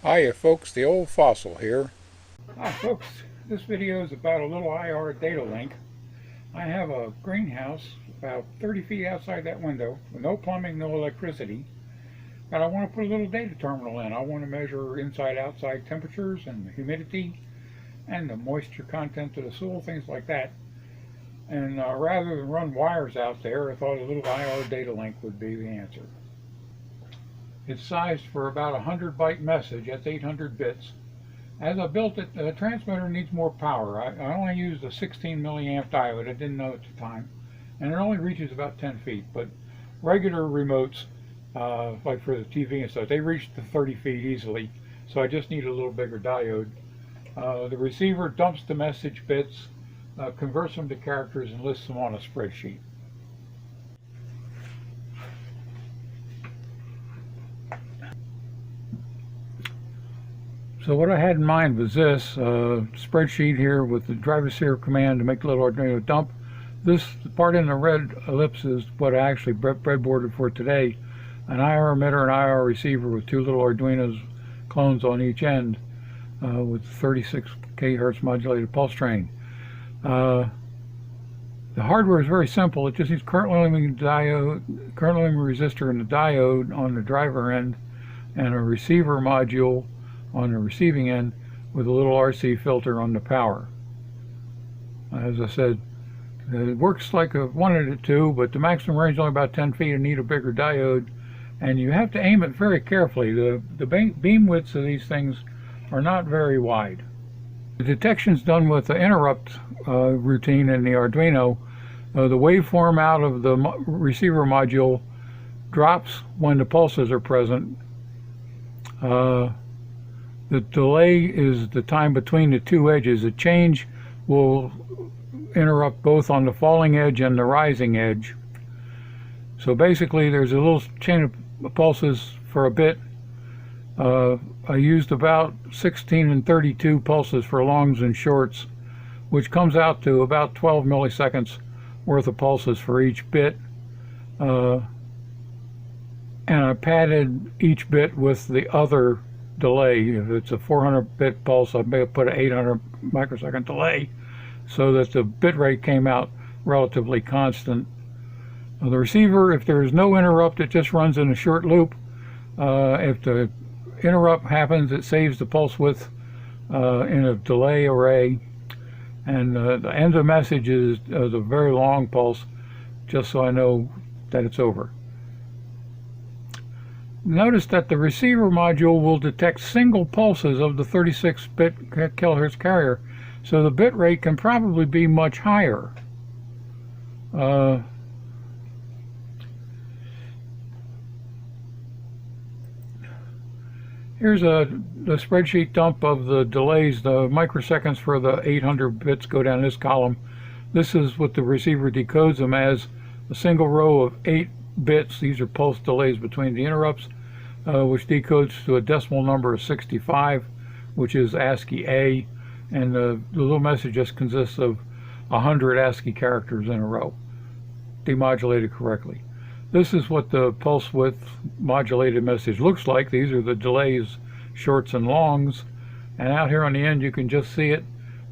Hiya folks, the old fossil here. Hi folks, this video is about a little IR data link. I have a greenhouse about 30 feet outside that window with no plumbing, no electricity, but I want to put a little data terminal in. I want to measure inside-outside temperatures and the humidity and the moisture content of the soil, things like that. And rather than run wires out there, I thought a little IR data link would be the answer. It's sized for about a 100 byte message. That's 800 bits. As I built it, the transmitter needs more power. I only used a 16 milliamp diode. I didn't know at the time. And it only reaches about 10 feet. But regular remotes, like for the TV and stuff, they reach to 30 feet easily. So I just need a little bigger diode. The receiver dumps the message bits, converts them to characters, and lists them on a spreadsheet. So what I had in mind was this spreadsheet here with the driver serial command to make the little Arduino dump. This part in the red ellipse is what I actually breadboarded for today. An IR emitter and IR receiver with two little Arduinos clones on each end with 36 kHz modulated pulse train. The hardware is very simple. It just needs current limiting resistor and the diode on the driver end and a receiver module on the receiving end with a little RC filter on the power. As I said, it works like I wanted it to, but the maximum range is only about 10 feet and need a bigger diode, and you have to aim it very carefully. The beam widths of these things are not very wide. The detection is done with the interrupt routine in the Arduino. The waveform out of the receiver module drops when the pulses are present. The delay is the time between the two edges. A change will interrupt both on the falling edge and the rising edge. So basically there's a little chain of pulses for a bit. I used about 16 and 32 pulses for longs and shorts, which comes out to about 12 milliseconds worth of pulses for each bit. And I padded each bit with the other delay. If it's a 400-bit pulse, I may have put an 800 microsecond delay so that the bit rate came out relatively constant. The receiver, if there is no interrupt, it just runs in a short loop. If the interrupt happens, it saves the pulse width in a delay array, and the end of the message is a very long pulse, just so I know that it's over. Notice that the receiver module will detect single pulses of the 36-bit kilohertz carrier, so the bit rate can probably be much higher. Here's the spreadsheet dump of the delays. The microseconds for the 800 bits go down this column. This is what the receiver decodes them as: a single row of 8 bits. These are pulse delays between the interrupts, which decodes to a decimal number of 65, which is ASCII A, and the little message just consists of 100 ASCII characters in a row, demodulated correctly. This is what the pulse width modulated message looks like. These are the delays, shorts and longs, and out here on the end you can just see it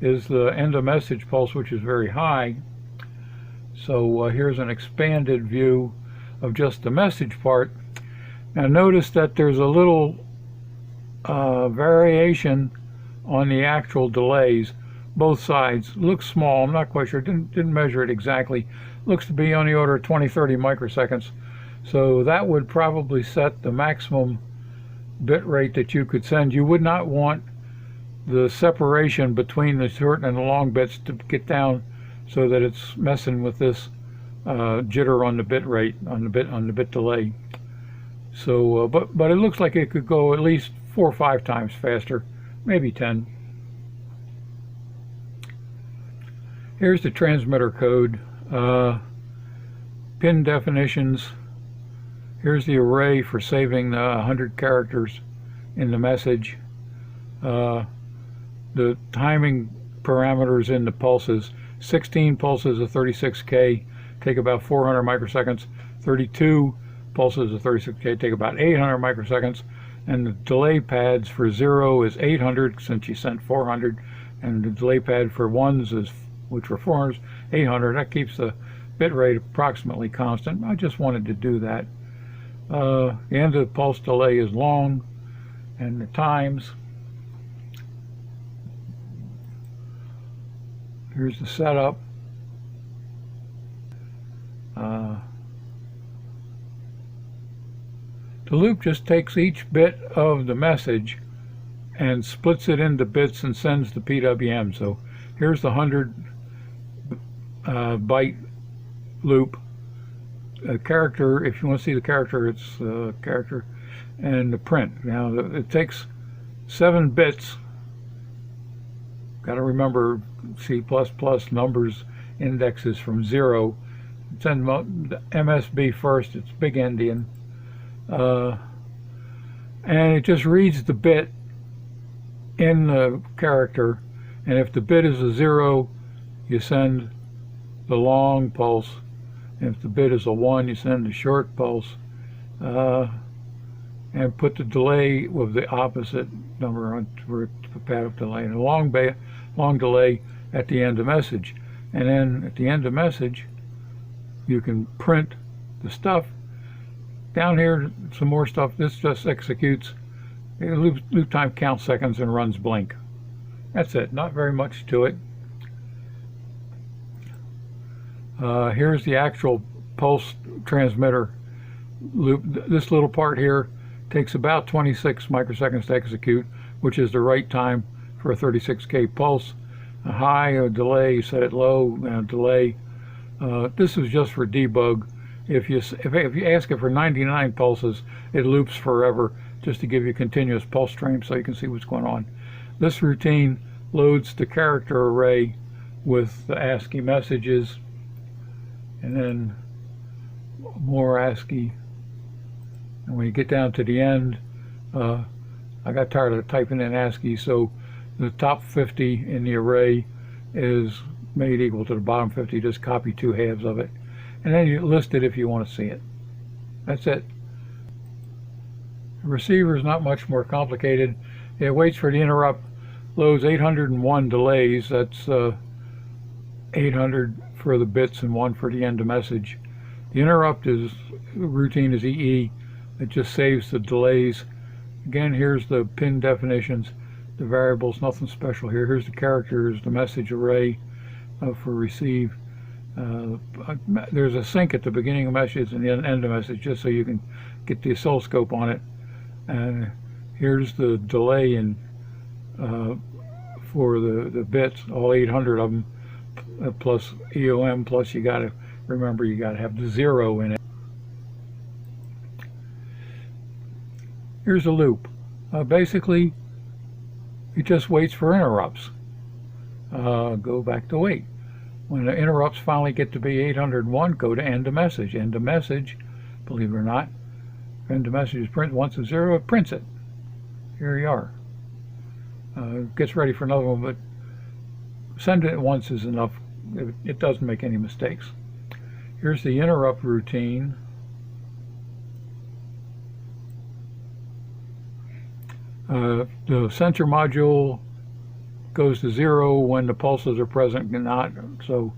is the end of message pulse, which is very high. So here's an expanded view of just the message part. Now notice that there's a little variation on the actual delays. Both sides look small. I'm not quite sure. Didn't measure it exactly. Looks to be on the order of 20-30 microseconds. So that would probably set the maximum bit rate that you could send. You would not want the separation between the short and the long bits to get down so that it's messing with this jitter on the bit rate, on the bit delay. So, but it looks like it could go at least 4 or 5 times faster, maybe 10. Here's the transmitter code, pin definitions. Here's the array for saving the 100 characters in the message. The timing parameters in the pulses. 16 pulses of 36K take about 400 microseconds. 32 pulses of 36K take about 800 microseconds. and the delay pads for 0 is 800 since you sent 400, and the delay pad for 1s is, which for 400 is 800. That keeps the bit rate approximately constant. I just wanted to do that. The end of the pulse delay is long, and the times. Here's the setup. The loop just takes each bit of the message and splits it into bits and sends the PWM. So here's the 100 byte loop. A character, if you want to see the character, it's character and the print. Now it takes 7 bits. Got to remember C++ numbers indexes from 0. Send MSB first, it's big endian. And it just reads the bit in the character, and if the bit is a 0, you send the long pulse, and if the bit is a 1, you send the short pulse, and put the delay with the opposite number on for the pad of delay, and a long delay at the end of message. And then at the end of message, you can print the stuff. Down here, some more stuff. This just executes. Loop time counts seconds and runs blink. That's it. Not very much to it. Here's the actual pulse transmitter loop. This little part here takes about 26 microseconds to execute, which is the right time for a 36K pulse. A high, a delay, you set it low, and a delay. This is just for debug. If you ask it for 99 pulses, it loops forever, just to give you continuous pulse stream so you can see what's going on. This routine loads the character array with the ASCII messages, and then more ASCII. And when you get down to the end, I got tired of typing in ASCII, so the top 50 in the array is made equal to the bottom 50. Just copy 2 halves of it, and then you list it if you want to see it. That's it. The receiver is not much more complicated. It waits for the interrupt, loads 801 delays. That's 800 for the bits and 1 for the end of message. The interrupt routine is EE. It just saves the delays. Again, here's the pin definitions, the variables, nothing special here. Here's the characters, the message array for receive. There's a sync at the beginning of message and the end of message, just so you can get the oscilloscope on it. And here's the delay in for the bits, all 800 of them, plus EOM, plus you got to remember you got to have the 0 in it. Here's a loop. Basically, it just waits for interrupts. Go back to wait. When the interrupts finally get to be 801, go to end of message. End of message, believe it or not, end of message is print. Once it's 0, it prints it. Here you are. Gets ready for another one, but send it once is enough. It doesn't make any mistakes. Here's the interrupt routine. The sensor module goes to 0 when the pulses are present and not. So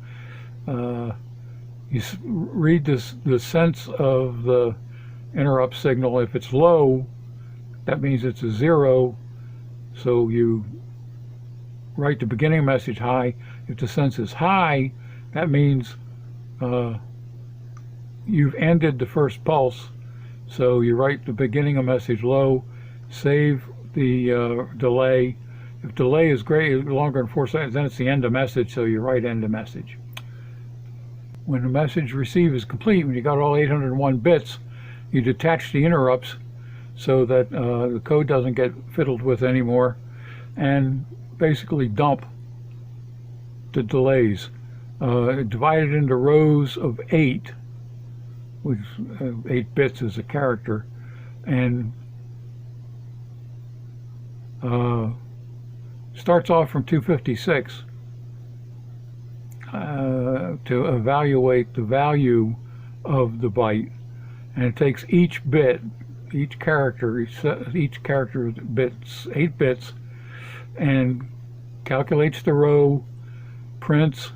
you read the sense of the interrupt signal. If it's low, that means it's a 0. So you write the beginning message high. If the sense is high, that means you've ended the first pulse. So you write the beginning of message low, save the delay. If delay is longer than 4 seconds, then it's the end of message, so you write end of message. When the message receive is complete, when you got all 801 bits, you detach the interrupts so that the code doesn't get fiddled with anymore, and basically dump the delays. Divided into rows of 8, which 8 bits is a character, and starts off from 256 to evaluate the value of the byte, and it takes each bit each character, each character bits 8 bits, and calculates the row, prints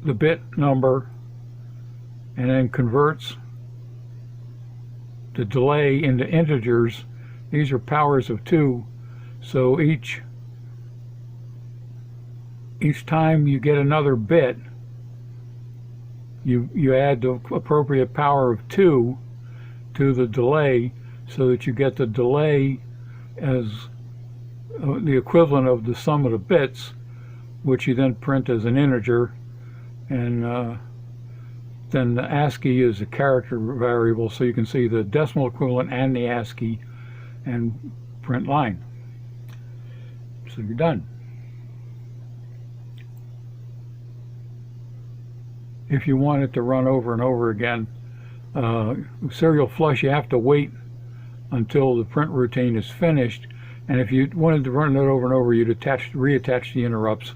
the bit number, and then converts the delay into integers. These are powers of 2, so each time you get another bit, you add the appropriate power of 2 to the delay, so that you get the delay as the equivalent of the sum of the bits, which you then print as an integer. And then the ASCII is a character variable, so you can see the decimal equivalent and the ASCII, and print line. So you're done. If you want it to run over and over again, serial flush, you have to wait until the print routine is finished, and if you wanted to run it over and over, you'd reattach the interrupts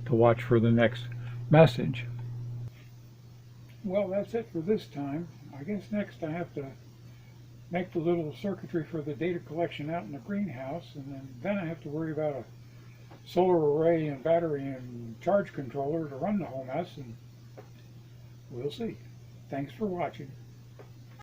to watch for the next message. Well, that's it for this time. I guess next I have to make the little circuitry for the data collection out in the greenhouse, and then I have to worry about a solar array and battery and charge controller to run the whole mess, and we'll see. Thanks for watching.